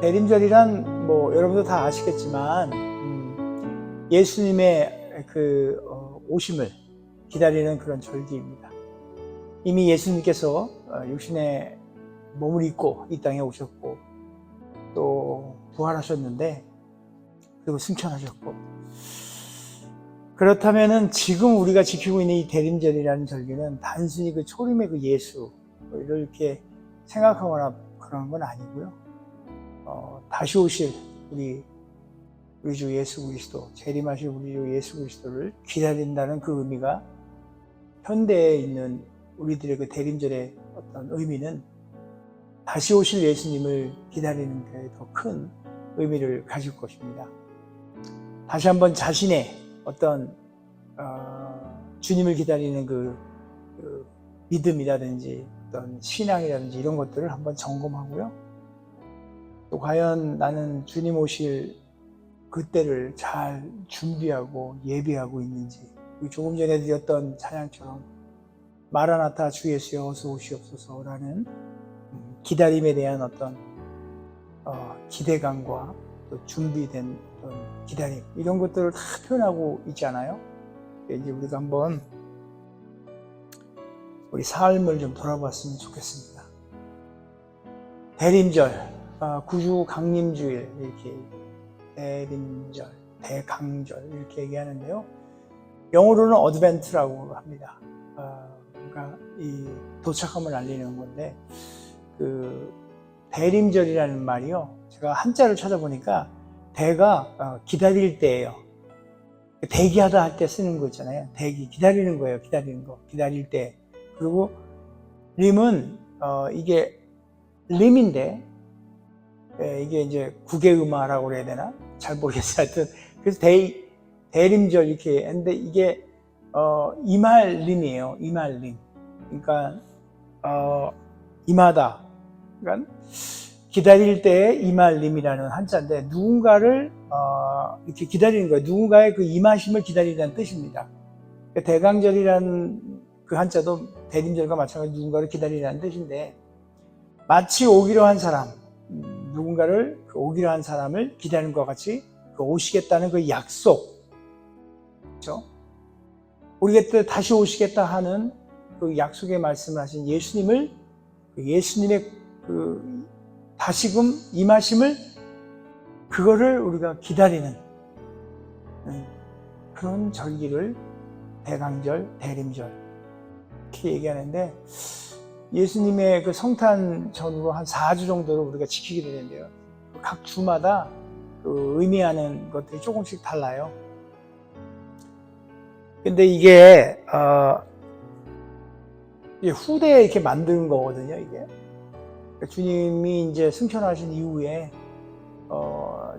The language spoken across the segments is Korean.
대림절이란 뭐 여러분도 다 아시겠지만 예수님의 오심을 기다리는 그런 절기입니다. 이미 예수님께서 육신의 몸을 입고 이 땅에 오셨고 또 부활하셨는데 그리고 승천하셨고, 그렇다면은 지금 우리가 지키고 있는 이 대림절이라는 절기는 단순히 그 초림의 그 예수를 이렇게 생각하거나 그런 건 아니고요. 다시 오실 우리 주 예수 그리스도, 재림하실 우리 주 예수 그리스도를 기다린다는 그 의미가, 현대에 있는 우리들의 그 대림절의 어떤 의미는 다시 오실 예수님을 기다리는 게 더 큰 의미를 가질 것입니다. 다시 한번 자신의 어떤 주님을 기다리는 그 믿음이라든지 어떤 신앙이라든지 이런 것들을 한번 점검하고요. 또 과연 나는 주님 오실 그때를 잘 준비하고 예비하고 있는지, 조금 전에 드렸던 찬양처럼 마라나타 주 예수여 어서 오시옵소서라는 기다림에 대한 어떤 기대감과 또 준비된 어떤 기다림, 이런 것들을 다 표현하고 있잖아요. 이제 우리가 한번 우리 삶을 좀 돌아봤으면 좋겠습니다. 대림절, 구주 강림주일, 이렇게 대림절, 대강절 이렇게 얘기하는데요. 영어로는 어드벤트라고 합니다. 그러니까 이 도착함을 알리는 건데, 그 대림절이라는 말이요, 제가 한자를 찾아보니까 대가 기다릴 때예요. 대기하다 할 때 쓰는 거 있잖아요. 대기, 기다리는 거예요. 기다리는 거, 기다릴 때. 그리고 림은 이게 림인데, 이게 이제 국외음화라고 그래야 되나? 잘 모르겠어요. 하여튼 그래서 대림절 이렇게 했는데, 이게 이말림이에요. 이말림. 그러니까 임하다. 그러니까 기다릴 때에 이말림이라는 한자인데, 누군가를 이렇게 기다리는 거예요. 누군가의 그 임하심을 기다리는 뜻입니다. 대강절이라는 그 한자도 대림절과 마찬가지로 누군가를 기다리라는 뜻인데, 마치 오기로 한 사람, 누군가를 오기로 한 사람을 기다리는 것과 같이 그 오시겠다는 그 약속, 그렇죠? 우리가 다시 오시겠다 하는 그 약속의 말씀을 하신 예수님을, 예수님의 그 다시금 임하심을, 그거를 우리가 기다리는 그런 절기를 대강절, 대림절 이렇게 얘기하는데, 예수님의 그 성탄 전후로 한 4주 정도를 우리가 지키게 되는데요. 각 주마다 그 의미하는 것들이 조금씩 달라요. 근데 이게 후대에 이렇게 만든 거거든요, 이게. 그러니까 주님이 이제 승천하신 이후에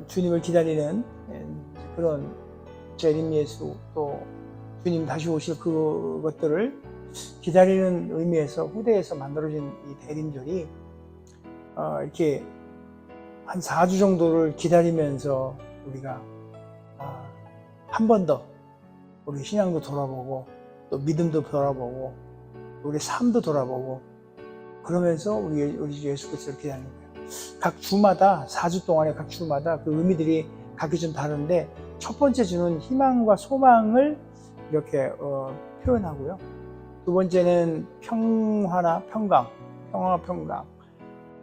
주님을 기다리는 그런 재림 예수, 또 주님 다시 오실 그것들을 기다리는 의미에서 후대에서 만들어진 이 대림절이 이렇게 한 4주 정도를 기다리면서 우리가 한 번 더 우리 신앙도 돌아보고, 또 믿음도 돌아보고, 우리 삶도 돌아보고, 그러면서 우리 주 예수 그리스도를 기다리는 거예요. 각 주마다, 4주 동안의 각 주마다 그 의미들이 각기 좀 다른데, 첫 번째 주는 희망과 소망을 이렇게 표현하고요. 두 번째는 평화나 평강, 평화와 평강.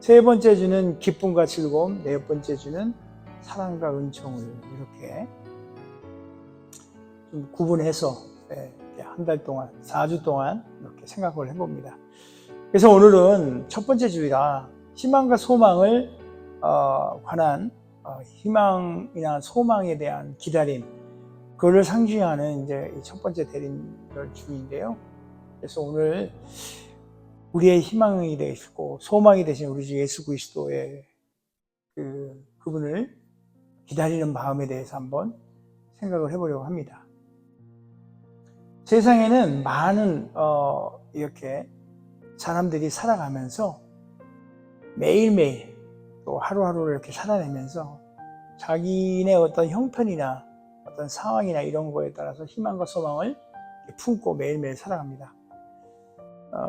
세 번째 주는 기쁨과 즐거움. 네 번째 주는 사랑과 은총을 이렇게 좀 구분해서 한 달 동안, 4주 동안 이렇게 생각을 해봅니다. 그래서 오늘은 첫 번째 주이라 희망과 소망을 관한 희망이나 소망에 대한 기다림, 그거를 상징하는 이제 첫 번째 대림절 주인데요. 그래서 오늘 우리의 희망이 되시고 소망이 되신 우리 주 예수 그리스도의 그분을 기다리는 마음에 대해서 한번 생각을 해보려고 합니다. 세상에는 많은 이렇게 사람들이 살아가면서 매일매일 또 하루하루를 이렇게 살아내면서 자기네 어떤 형편이나 어떤 상황이나 이런 거에 따라서 희망과 소망을 품고 매일매일 살아갑니다.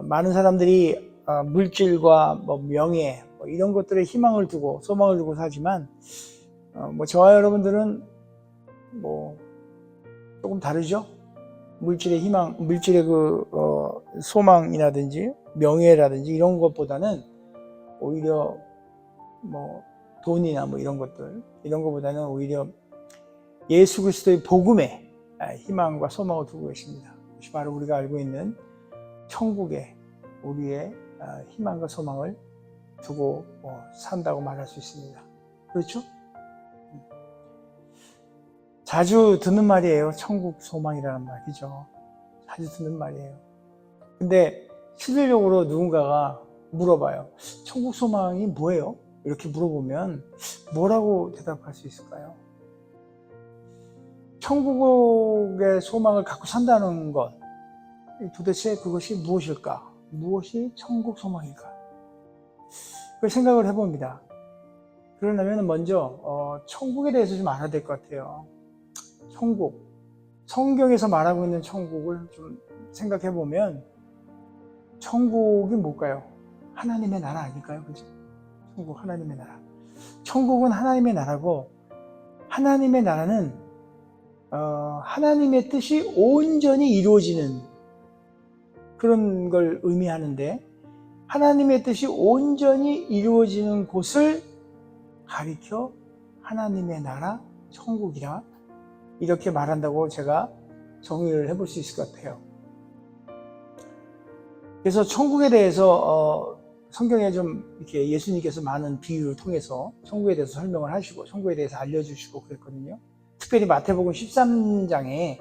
많은 사람들이 물질과 명예, 뭐 이런 것들에 희망을 두고 소망을 두고 사지만 뭐 저와 여러분들은 뭐 조금 다르죠. 물질의 희망, 물질의 소망이라든지 명예라든지 이런 것보다는 오히려 뭐 돈이나 뭐 이런 것들, 이런 것보다는 오히려 예수 그리스도의 복음에 희망과 소망을 두고 계십니다. 그것이 바로 우리가 알고 있는 천국에 우리의 희망과 소망을 두고 산다고 말할 수 있습니다. 그렇죠? 자주 듣는 말이에요. 천국 소망이라는 말이죠. 자주 듣는 말이에요. 근데 실질적으로 누군가가 물어봐요. 천국 소망이 뭐예요? 이렇게 물어보면 뭐라고 대답할 수 있을까요? 천국의 소망을 갖고 산다는 것, 도대체 그것이 무엇일까? 무엇이 천국 소망일까? 그걸 생각을 해봅니다. 그러려면 먼저 천국에 대해서 좀 알아야 될 것 같아요. 천국, 성경에서 말하고 있는 천국을 좀 생각해 보면 천국이 뭘까요? 하나님의 나라 아닐까요? 그죠? 천국, 하나님의 나라. 천국은 하나님의 나라고, 하나님의 나라는 하나님의 뜻이 온전히 이루어지는 그런 걸 의미하는데, 하나님의 뜻이 온전히 이루어지는 곳을 가리켜 하나님의 나라, 천국이라 이렇게 말한다고 제가 정의를 해볼 수 있을 것 같아요. 그래서 천국에 대해서 성경에 좀 이렇게 예수님께서 많은 비유를 통해서 천국에 대해서 설명을 하시고 천국에 대해서 알려주시고 그랬거든요. 특별히 마태복음 13장에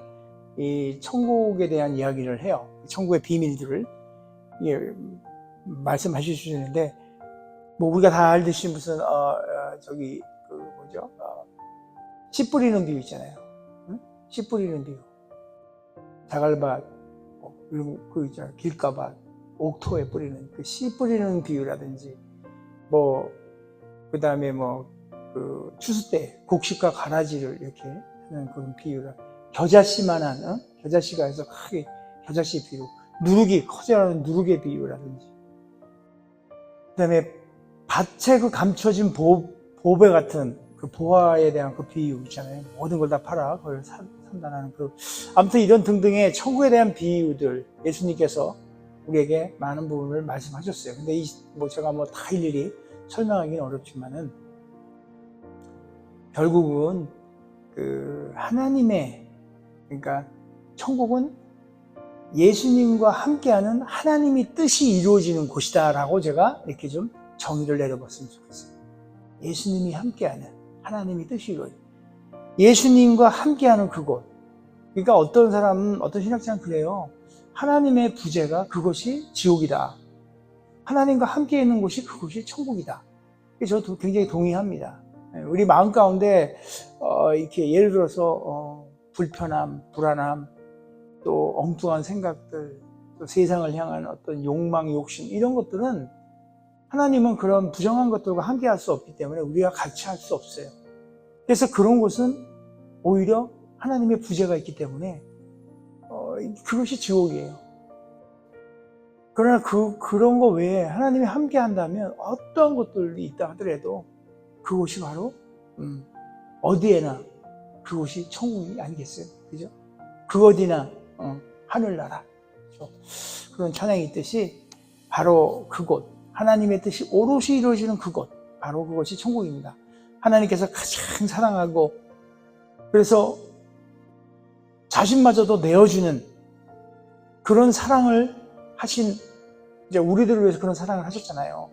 이 천국에 대한 이야기를 해요. 천국의 비밀들을 말씀해 주시는데, 뭐 우리가 다 알듯이 무슨 씨 뿌리는 비유 있잖아요. 응? 씨 뿌리는 비유, 자갈밭, 이런 거 있잖아요. 길가밭, 옥토에 뿌리는 그 씨 뿌리는 비유라든지, 뭐 그 다음에 그 추수 때 곡식과 가라지를 이렇게 하는 그런 비유라, 겨자씨만한 겨자씨가 해서 크게 겨자씨 비유, 누룩이 커져나가는 누룩의 비유라든지, 그 다음에 밭에 그 감춰진 보배 같은 그 보화에 대한 그 비유 있잖아요. 모든 걸 다 팔아 그걸 산다는 아무튼 이런 등등의 천국에 대한 비유들 예수님께서 우리에게 많은 부분을 말씀하셨어요. 근데 제가 다 일일이 설명하기는 어렵지만은 결국은 하나님의, 그러니까 천국은 예수님과 함께하는 하나님의 뜻이 이루어지는 곳이다라고 제가 이렇게 좀 정의를 내려봤으면 좋겠어요. 예수님이 함께하는 하나님의 뜻이 이루어지는, 예수님과 함께하는 그곳. 그러니까 어떤 사람은, 어떤 신학자는 그래요. 하나님의 부재가 그것이 지옥이다. 하나님과 함께 있는 곳이 그곳이 천국이다. 저도 굉장히 동의합니다. 우리 마음 가운데 이렇게 예를 들어서 불편함, 불안함, 또 엉뚱한 생각들, 또 세상을 향한 어떤 욕망, 욕심, 이런 것들은 하나님은 그런 부정한 것들과 함께 할 수 없기 때문에 우리가 같이 할 수 없어요. 그래서 그런 곳은 오히려 하나님의 부재가 있기 때문에 그것이 지옥이에요. 그러나 그런 거 외에 하나님이 함께 한다면 어떠한 것들이 있다 하더라도 그곳이 바로 어디에나 그곳이 천국이 아니겠어요? 그죠? 그 어디나 하늘나라. 그렇죠? 그런 찬양이 있듯이 바로 그곳, 하나님의 뜻이 오롯이 이루어지는 그곳, 바로 그것이 천국입니다. 하나님께서 가장 사랑하고, 그래서 자신마저도 내어주는 그런 사랑을 하신, 이제 우리들을 위해서 그런 사랑을 하셨잖아요.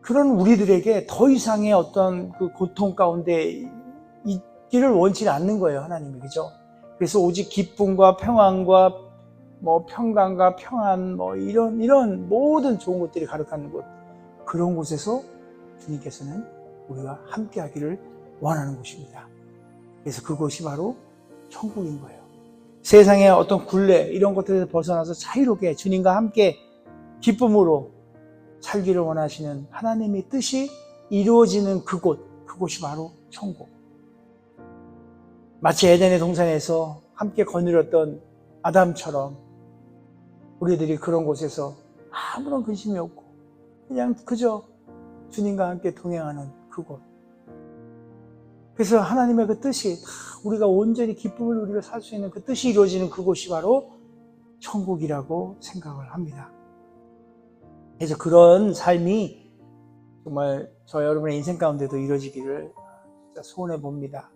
그런 우리들에게 더 이상의 어떤 그 고통 가운데 있기를 원치 않는 거예요, 하나님이. 그죠? 그래서 오직 기쁨과 평안과 평강과 평안, 이런 모든 좋은 것들이 가득한 곳, 그런 곳에서 주님께서는 우리와 함께 하기를 원하는 곳입니다. 그래서 그것이 바로 천국인 거예요. 세상의 어떤 굴레, 이런 것들에서 벗어나서 자유롭게 주님과 함께 기쁨으로 살기를 원하시는 하나님의 뜻이 이루어지는 그곳이 바로 천국. 마치 에덴의 동산에서 함께 거느렸던 아담처럼 우리들이 그런 곳에서 아무런 근심이 없고 그냥 그저 주님과 함께 동행하는 그곳. 그래서 하나님의 그 뜻이 우리가 온전히 기쁨을 누리며 살 수 있는 그 뜻이 이루어지는 그곳이 바로 천국이라고 생각을 합니다. 그래서 그런 삶이 정말 저 여러분의 인생 가운데도 이루어지기를 소원해 봅니다.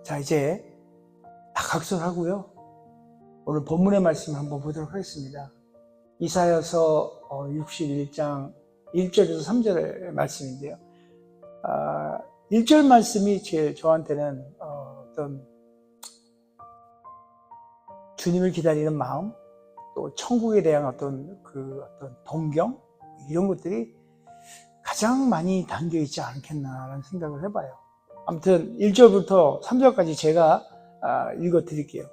자, 이제 다 각설하고요. 오늘 본문의 말씀을 한번 보도록 하겠습니다. 이사야서 61장 1절에서 3절의 말씀인데요. 1절 말씀이 제일 저한테는 어떤 주님을 기다리는 마음, 또 천국에 대한 어떤 동경, 이런 것들이 가장 많이 담겨 있지 않겠나라는 생각을 해봐요. 아무튼 1절부터 3절까지 제가 읽어 드릴게요.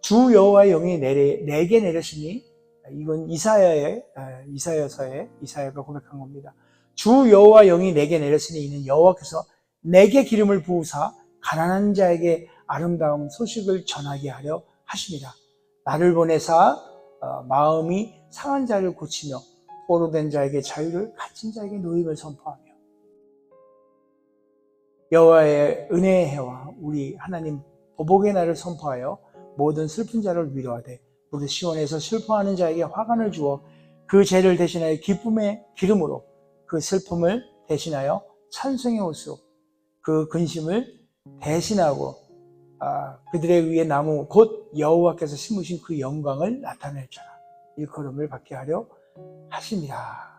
주 여호와의 영이 내게 내렸으니, 이건 이사야서에 이사야가 고백한 겁니다. 주 여호와 영이 내게 내렸으니 이는 여호와께서 내게 기름을 부으사 가난한 자에게 아름다운 소식을 전하게 하려 하십니다. 나를 보내사 마음이 상한 자를 고치며 포로된 자에게 자유를, 갇힌 자에게 노임을 선포하며, 여호와의 은혜의 해와 우리 하나님 보복의 날을 선포하여 모든 슬픈 자를 위로하되 무릇 시온에서 슬퍼하는 자에게 화관을 주어 그 죄를 대신하여 기쁨의 기름으로 그 슬픔을 대신하여 찬송의 옷으로 그 근심을 대신하고 그들의 위에 나무 곧 여호와께서 심으신 그 영광을 나타낼 자라 일컬음을 받게 하려 하십니다.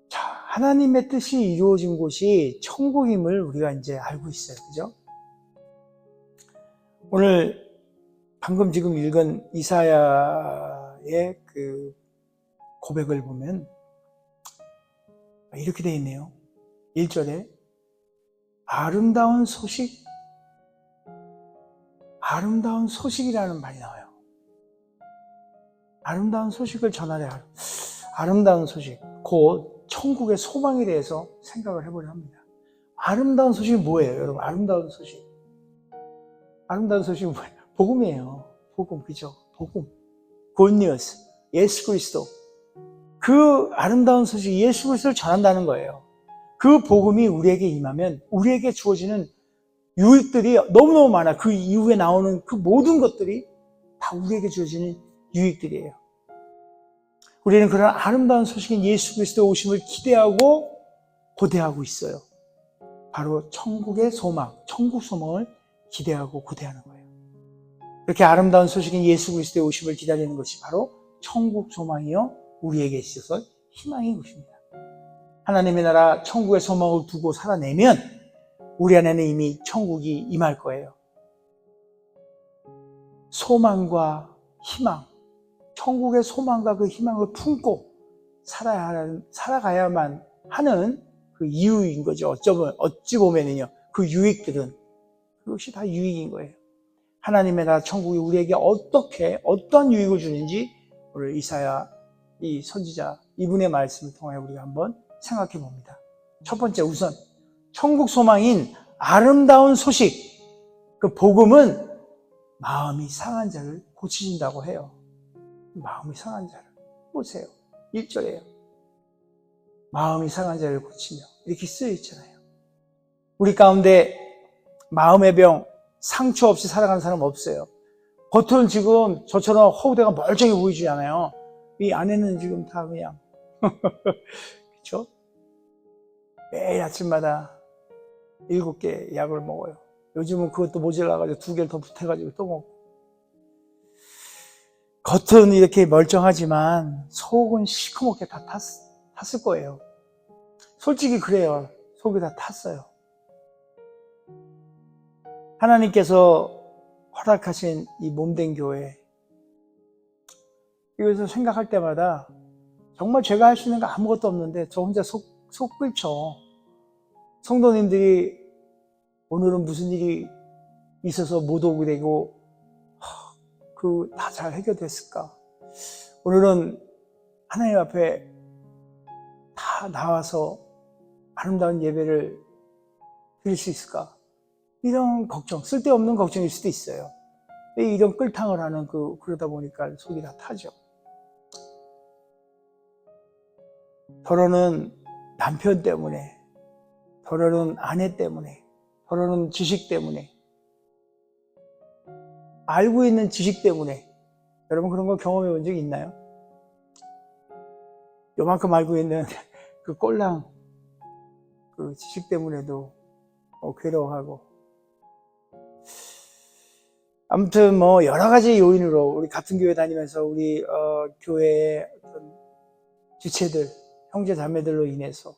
자, 하나님의 뜻이 이루어진 곳이 천국임을 우리가 이제 알고 있어요. 그죠? 오늘 방금 지금 읽은 이사야의 그 고백을 보면 이렇게 되어 있네요. 1절에 아름다운 소식이라는 말이 나와요. 아름다운 소식을 전하려 하라. 아름다운 소식, 곧 천국의 소망에 대해서 생각을 해보려 합니다. 아름다운 소식이 뭐예요, 여러분? 아름다운 소식이 뭐예요? 복음이에요. 복음, 그죠? 복음. Good news. 예수 그리스도. 그 아름다운 소식, 예수 그리스도를 전한다는 거예요. 그 복음이 우리에게 임하면 우리에게 주어지는 유익들이 너무너무 많아. 그 이후에 나오는 그 모든 것들이 다 우리에게 주어지는 유익들이에요. 우리는 그런 아름다운 소식인 예수 그리스도의 오심을 기대하고 고대하고 있어요. 바로 천국의 소망, 천국 소망을 기대하고 고대하는 거예요. 그렇게 아름다운 소식인 예수 그리스도의 오심을 기다리는 것이 바로 천국 소망이요 우리에게 있어서 희망인 것입니다. 하나님의 나라 천국의 소망을 두고 살아내면 우리 안에는 이미 천국이 임할 거예요. 소망과 희망, 천국의 소망과 그 희망을 품고 살아가야만 하는 그 이유인 거죠. 어찌 보면은요, 그 유익들은 그것이 다 유익인 거예요. 하나님의 나라 천국이 우리에게 어떤 유익을 주는지 오늘 이사야 이 선지자 이분의 말씀을 통해 우리가 한번 생각해 봅니다. 첫 번째, 우선 천국 소망인 아름다운 소식, 그 복음은 마음이 상한 자를 고치신다고 해요. 마음이 상한 자를 보세요. 1절에요. 마음이 상한 자를 고치며 이렇게 쓰여 있잖아요. 우리 가운데 마음의 병, 상처 없이 살아가는 사람 없어요. 겉은 지금 저처럼 허우대가 멀쩡해 보이지 않아요. 이 안에는 지금 다 그냥 그렇죠? 매일 아침마다 7개 약을 먹어요. 요즘은 그것도 모자라가지고 2개를 더 붙여가지고 또 먹고. 겉은 이렇게 멀쩡하지만 속은 시커멓게 다 탔을 거예요. 솔직히 그래요. 속이 다 탔어요. 하나님께서 허락하신 이 몸된 교회, 이것을 생각할 때마다 정말 제가 할 수 있는 거 아무것도 없는데 저 혼자 속 끓죠. 성도님들이 오늘은 무슨 일이 있어서 못 오게 되고 다 잘 해결됐을까? 오늘은 하나님 앞에 다 나와서 아름다운 예배를 드릴 수 있을까? 이런 걱정, 쓸데없는 걱정일 수도 있어요. 이런 끌탕을 하는 그러다 보니까 속이 다 타죠. 더러는 남편 때문에, 더러는 아내 때문에, 더러는 지식 때문에, 알고 있는 지식 때문에. 여러분 그런 거 경험해 본 적 있나요? 요만큼 알고 있는 그 꼴랑 그 지식 때문에도 괴로워하고. 아무튼 뭐 여러 가지 요인으로 우리 같은 교회 다니면서 우리 교회의 어떤 지체들, 형제 자매들로 인해서,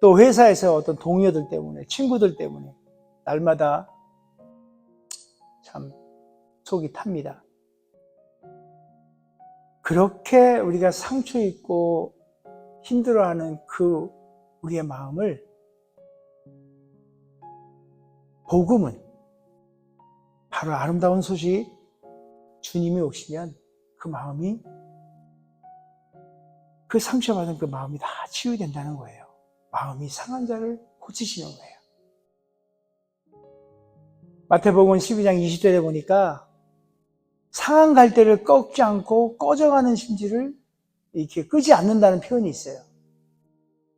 또 회사에서 어떤 동료들 때문에, 친구들 때문에 날마다 참 속이 탑니다. 그렇게 우리가 상처 있고 힘들어하는 그 우리의 마음을 복음은 바로 아름다운 소식, 주님이 오시면 그 마음이, 그 상처받은 그 마음이 다 치유된다는 거예요. 마음이 상한 자를 고치시는 거예요. 마태복음 12장 20절에 보니까 상한 갈대를 꺾지 않고 꺼져가는 심지를 이렇게 끄지 않는다는 표현이 있어요.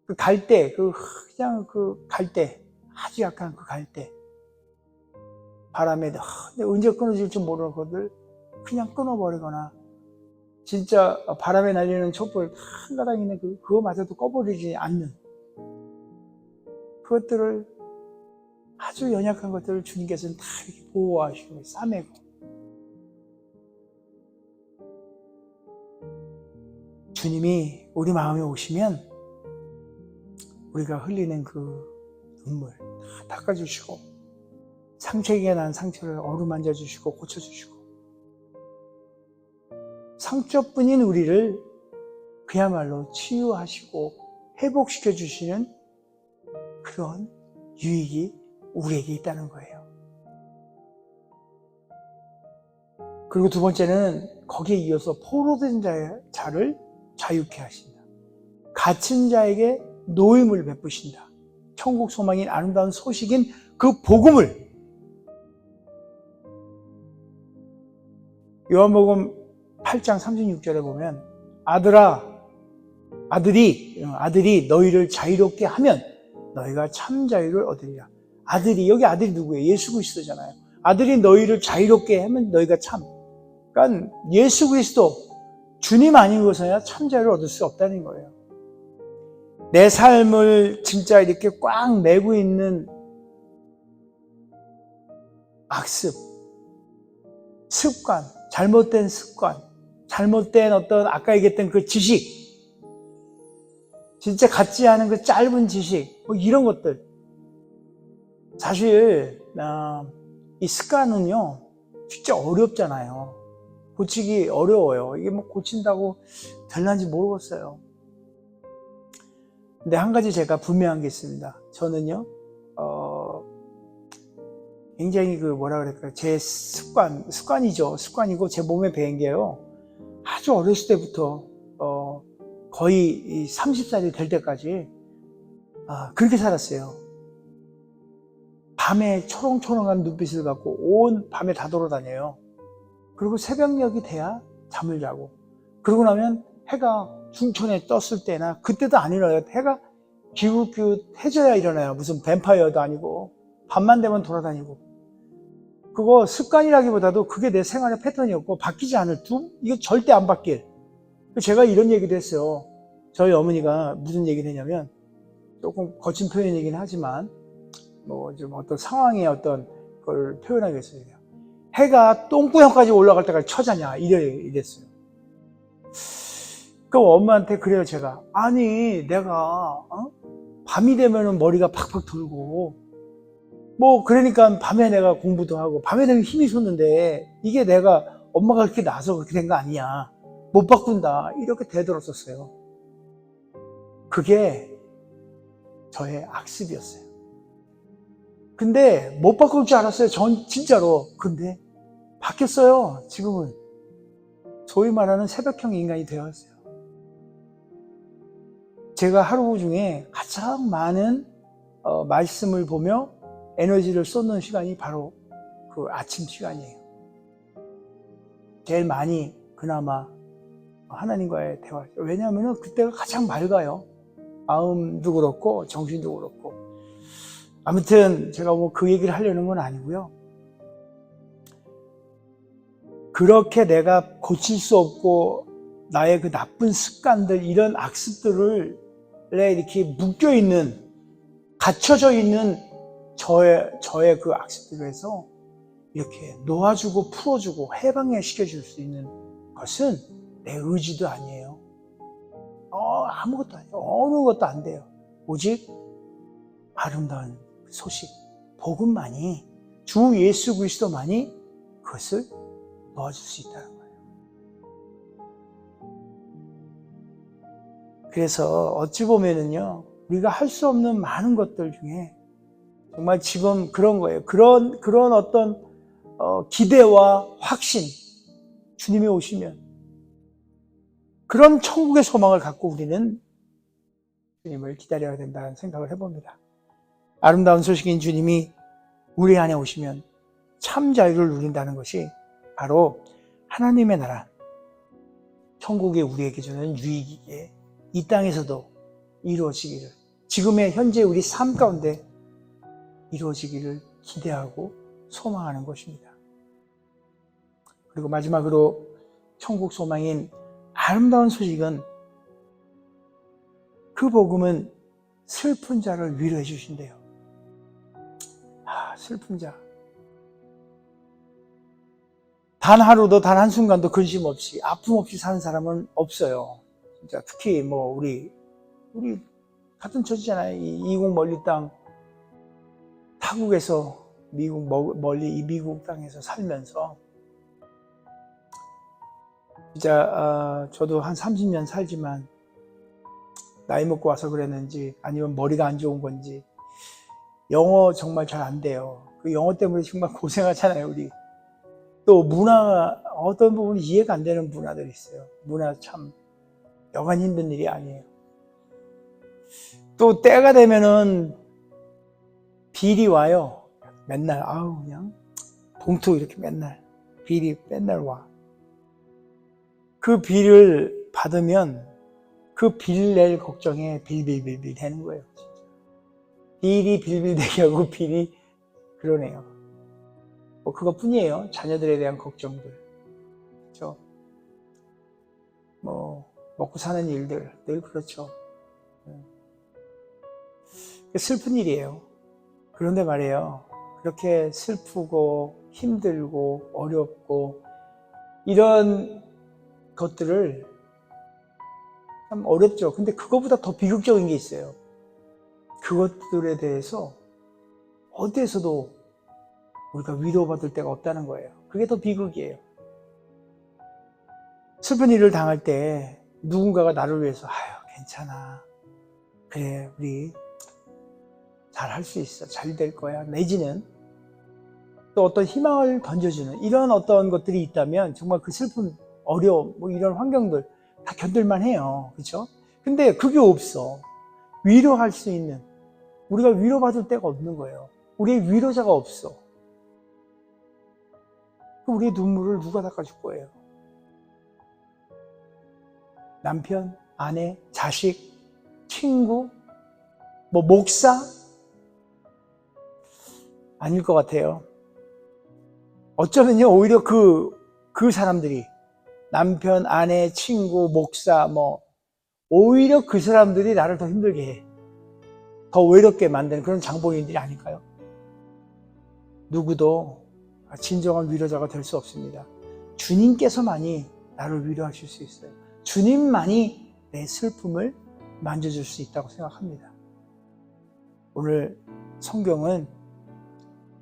그 갈대, 그냥 그 갈대, 아주 약간 그 갈대. 바람에 언제 끊어질 줄 모르는 것들 그냥 끊어버리거나, 진짜 바람에 날리는 촛불 한 가닥 있는 그거마저도 꺼버리지 않는 그것들을, 아주 연약한 것들을 주님께서는 다 이렇게 보호하시고 싸매고, 주님이 우리 마음에 오시면 우리가 흘리는 그 눈물 다 닦아주시고, 상처에게 난 상처를 어루만져 주시고 고쳐주시고, 상처뿐인 우리를 그야말로 치유하시고 회복시켜 주시는 그런 유익이 우리에게 있다는 거예요. 그리고 두 번째는 거기에 이어서 포로된 자를 자유케 하신다. 갇힌 자에게 노임을 베푸신다. 천국 소망인 아름다운 소식인 그 복음을, 요한복음 8장 36절에 보면 아들이 너희를 자유롭게 하면 너희가 참 자유를 얻으리라. 아들이, 여기 아들이 누구예요? 예수 그리스도잖아요. 아들이 너희를 자유롭게 하면 너희가 참, 그러니까 예수 그리스도, 주님 아니고서야 참 자유를 얻을 수 없다는 거예요. 내 삶을 진짜 이렇게 꽉 메고 있는 악습, 습관, 잘못된 습관, 잘못된 어떤 아까 얘기했던 그 지식, 진짜 같지 않은 그 짧은 지식, 뭐 이런 것들. 사실 이 습관은요 진짜 어렵잖아요. 고치기 어려워요. 이게 뭐 고친다고 될는지 모르겠어요. 근데 한 가지 제가 분명한 게 있습니다. 저는요 굉장히 제 습관이고 제 몸에 배인 게요, 아주 어렸을 때부터 거의 30살이 될 때까지 그렇게 살았어요. 밤에 초롱초롱한 눈빛을 갖고 온 밤에 다 돌아다녀요. 그리고 새벽녘이 돼야 잠을 자고, 그러고 나면 해가 중천에 떴을 때나 그때도 안 일어나요. 해가 기웃기웃해져야 일어나요. 무슨 뱀파이어도 아니고 밤만 되면 돌아다니고. 그거 습관이라기보다도 그게 내 생활의 패턴이었고 바뀌지 않을 이거 절대 안 바뀔. 제가 이런 얘기도 했어요. 저희 어머니가 무슨 얘기를 했냐면, 조금 거친 표현이긴 하지만 뭐 좀 어떤 상황의 어떤 걸 표현하기 위해서 해가 똥구녕까지 올라갈 때까지 처자냐 이랬어요. 그 엄마한테 그래요. 제가 아니 내가 밤이 되면은 머리가 팍팍 돌고 뭐 그러니까 밤에 내가 공부도 하고 밤에 되면 힘이 솟는데 이게 내가 엄마가 그렇게 나서 그렇게 된 거 아니냐, 못 바꾼다, 이렇게 대들었었어요. 그게 저의 악습이었어요. 근데 못 바꿀 줄 알았어요. 전 진짜로. 근데 바뀌었어요. 지금은 소위 말하는 새벽형 인간이 되었어요. 제가 하루 중에 가장 많은 말씀을 보며 에너지를 쏟는 시간이 바로 그 아침 시간이에요. 제일 많이 그나마 하나님과의 대화. 왜냐하면 그때가 가장 맑아요. 마음도 그렇고 정신도 그렇고. 아무튼 제가 뭐 그 얘기를 하려는 건 아니고요. 그렇게 내가 고칠 수 없고 나의 그 나쁜 습관들, 이런 악습들을 이렇게 묶여있는, 갇혀져 있는 저의 그 악습들을 해서 이렇게 놓아주고 풀어주고 해방시켜줄 수 있는 것은 내 의지도 아니에요. 아무것도 아니에요. 어느 것도 안 돼요. 오직 아름다운 소식, 복음만이, 주 예수 그리스도만이 그것을 놓아줄 수 있다는 거예요. 그래서 어찌 보면은요, 우리가 할 수 없는 많은 것들 중에 정말 지금 그런 거예요. 그런 어떤 기대와 확신, 주님이 오시면 그런 천국의 소망을 갖고 우리는 주님을 기다려야 된다는 생각을 해봅니다. 아름다운 소식인 주님이 우리 안에 오시면 참 자유를 누린다는 것이 바로 하나님의 나라, 천국이 우리에게 주는 유익이기에 이 땅에서도 이루어지기를, 지금의 현재 우리 삶 가운데 이루어지기를 기대하고 소망하는 것입니다. 그리고 마지막으로 천국 소망인 아름다운 소식은, 그 복음은 슬픈 자를 위로해 주신대요. 슬픈 자. 단 하루도, 단 한순간도 근심 없이, 아픔 없이 사는 사람은 없어요. 진짜 특히 뭐 우리 같은 처지잖아요. 이국 멀리 땅, 타국에서 멀리 이 미국 땅에서 살면서 진짜 저도 한 30년 살지만 나이 먹고 와서 그랬는지 아니면 머리가 안 좋은 건지 영어 정말 잘 안 돼요. 그 영어 때문에 정말 고생하잖아요, 우리. 또 문화, 어떤 부분이 이해가 안 되는 문화들이 있어요. 문화 참 여간 힘든 일이 아니에요. 또 때가 되면은 비리 와요. 맨날 그냥 봉투 이렇게 맨날 비리 맨날 와. 그 비를 받으면 그 빌 낼 걱정에 빌빌빌빌 되는 거예요. 진짜. 빌이 빌빌 되게 하고 빌이 그러네요. 뭐 그것뿐이에요. 자녀들에 대한 걱정들, 그렇죠? 뭐 먹고 사는 일들 늘 그렇죠. 슬픈 일이에요. 그런데 말이에요, 그렇게 슬프고 힘들고 어렵고 이런 것들을 참 어렵죠. 근데 그거보다 더 비극적인 게 있어요. 그것들에 대해서 어디에서도 우리가 위로받을 데가 없다는 거예요. 그게 더 비극이에요. 슬픈 일을 당할 때 누군가가 나를 위해서 괜찮아, 그래, 우리 잘 할 수 있어, 잘 될 거야, 내지는 또 어떤 희망을 던져주는 이런 어떤 것들이 있다면 정말 그 슬픔, 어려움, 뭐 이런 환경들 다 견딜만 해요. 그렇죠? 근데 그게 없어. 위로할 수 있는, 우리가 위로받을 데가 없는 거예요. 우리의 위로자가 없어. 우리의 눈물을 누가 닦아줄 거예요? 남편, 아내, 자식, 친구, 뭐 목사? 아닐 것 같아요. 어쩌면요, 오히려 그 사람들이, 남편, 아내, 친구, 목사, 오히려 그 사람들이 나를 더 힘들게 해. 더 외롭게 만드는 그런 장본인들이 아닐까요? 누구도 진정한 위로자가 될 수 없습니다. 주님께서만이 나를 위로하실 수 있어요. 주님만이 내 슬픔을 만져줄 수 있다고 생각합니다. 오늘 성경은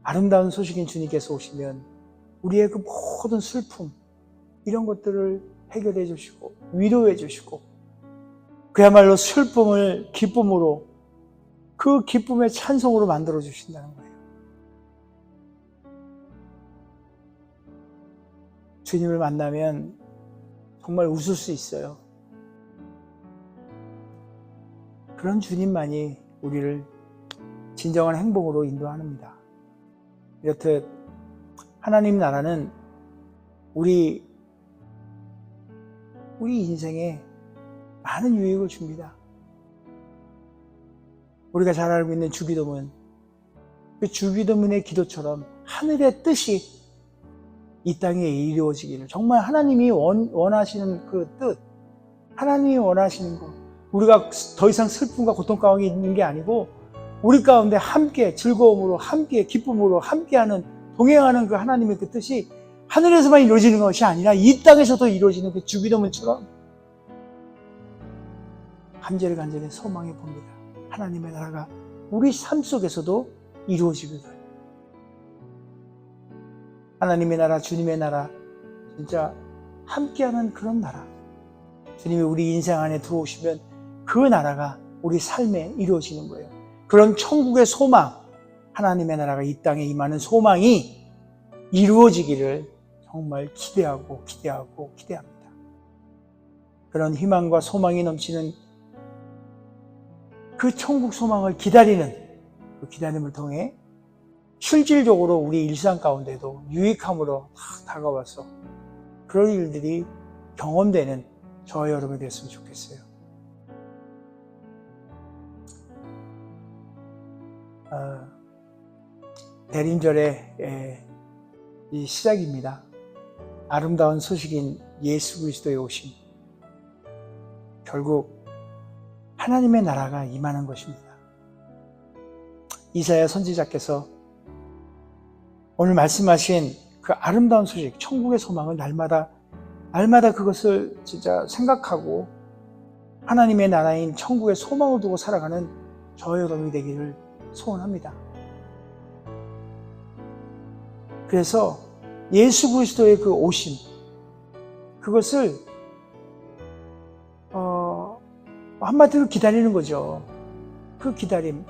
아름다운 소식인 주님께서 오시면 우리의 그 모든 슬픔, 이런 것들을 해결해 주시고 위로해 주시고, 그야말로 슬픔을 기쁨으로, 그 기쁨의 찬송으로 만들어 주신다는 거예요. 주님을 만나면 정말 웃을 수 있어요. 그런 주님만이 우리를 진정한 행복으로 인도합니다. 이렇듯 하나님 나라는 우리 인생에 많은 유익을 줍니다. 우리가 잘 알고 있는 주기도문, 그 주기도문의 기도처럼 하늘의 뜻이 이 땅에 이루어지기를, 정말 하나님이 원하시는 그 뜻, 하나님이 원하시는 것, 우리가 더 이상 슬픔과 고통 가운데 있는 게 아니고 우리 가운데 함께 즐거움으로, 함께 기쁨으로 함께하는, 동행하는 그 하나님의 그 뜻이 하늘에서만 이루어지는 것이 아니라 이 땅에서도 이루어지는 그 주기도문처럼 간절히 소망해 봅니다. 하나님의 나라가 우리 삶 속에서도 이루어지거든. 하나님의 나라, 주님의 나라, 진짜 함께하는 그런 나라. 주님이 우리 인생 안에 들어오시면 그 나라가 우리 삶에 이루어지는 거예요. 그런 천국의 소망, 하나님의 나라가 이 땅에 임하는 소망이 이루어지기를 정말 기대합니다. 그런 희망과 소망이 넘치는 그 천국 소망을 기다리는 그 기다림을 통해 실질적으로 우리 일상 가운데도 유익함으로 다가와서 그런 일들이 경험되는 저와 여러분이 됐으면 좋겠어요. 대림절의 이 시작입니다. 아름다운 소식인 예수 그리스도의 오심, 결국 하나님의 나라가 임하는 것입니다. 이사야 선지자께서 오늘 말씀하신 그 아름다운 소식, 천국의 소망을 날마다 그것을 진짜 생각하고 하나님의 나라인 천국의 소망을 두고 살아가는 저와 여러분이 되기를 소원합니다. 그래서 예수 그리스도의 그 오심, 그것을 한마디로 기다리는 거죠. 그 기다림,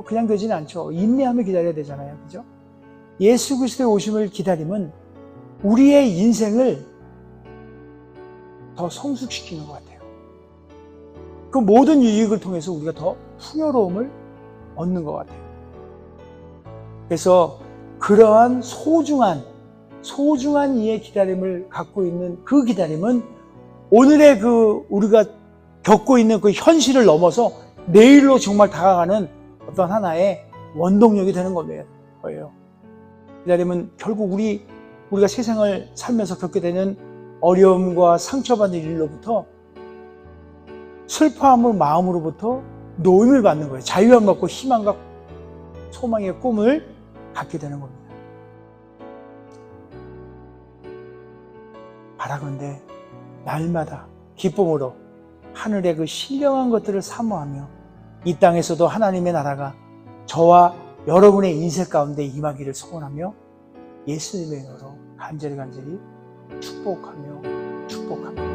그냥 되지는 않죠. 인내하며 기다려야 되잖아요, 그죠? 예수 그리스도의 오심을 기다림은 우리의 인생을 더 성숙시키는 것 같아요. 그 모든 유익을 통해서 우리가 더 풍요로움을 얻는 것 같아요. 그래서 그러한 소중한 이의 기다림을 갖고 있는 그 기다림은 오늘의 그 우리가 겪고 있는 그 현실을 넘어서 내일로 정말 다가가는 어떤 하나의 원동력이 되는 거예요. 기다림은 결국 우리가 세상을 살면서 겪게 되는 어려움과 상처받는 일로부터 슬퍼함을 마음으로부터 노임을 받는 거예요. 자유함 받고 희망과 소망의 꿈을 갖게 되는 겁니다. 바라건대 날마다 기쁨으로 하늘의 그 신령한 것들을 사모하며 이 땅에서도 하나님의 나라가 저와 여러분의 인생 가운데 임하기를 소원하며 예수님의 이름으로 간절히 축복합니다.